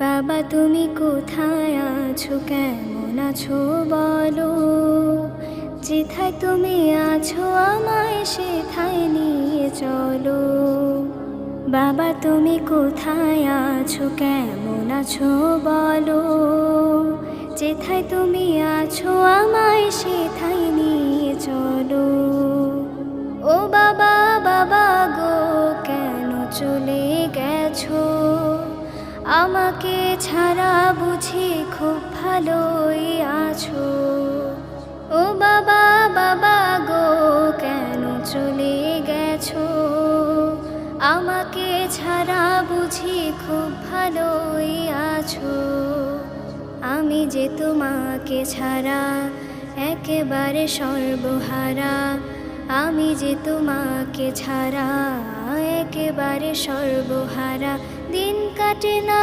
বাবা তুমি কোথায় আছো, কেমন আছো বলো। যেথায় তুমি আছো আমায় সেথায় নিয়ে চলো। বাবা তুমি কোথায় আছো, কেমন আছো বলো। যেথায় তুমি আছো আমায় সেথায় নিয়ে চলো। ও বাবা বাবা গো, কেন চলে গেছো আমাকে ছাড়া, বুঝি খুব ভালোই আছো। ও বাবা বাবা গো, কেন চলে গেছো আমাকে ছাড়া, বুঝি খুব ভালোই আছো। আমি যে তোমাকে ছাড়া একেবারে সর্বহারা, আমি যে তোমাকে ছাড়া একেবারে সর্বহারা। দিন কাটে না।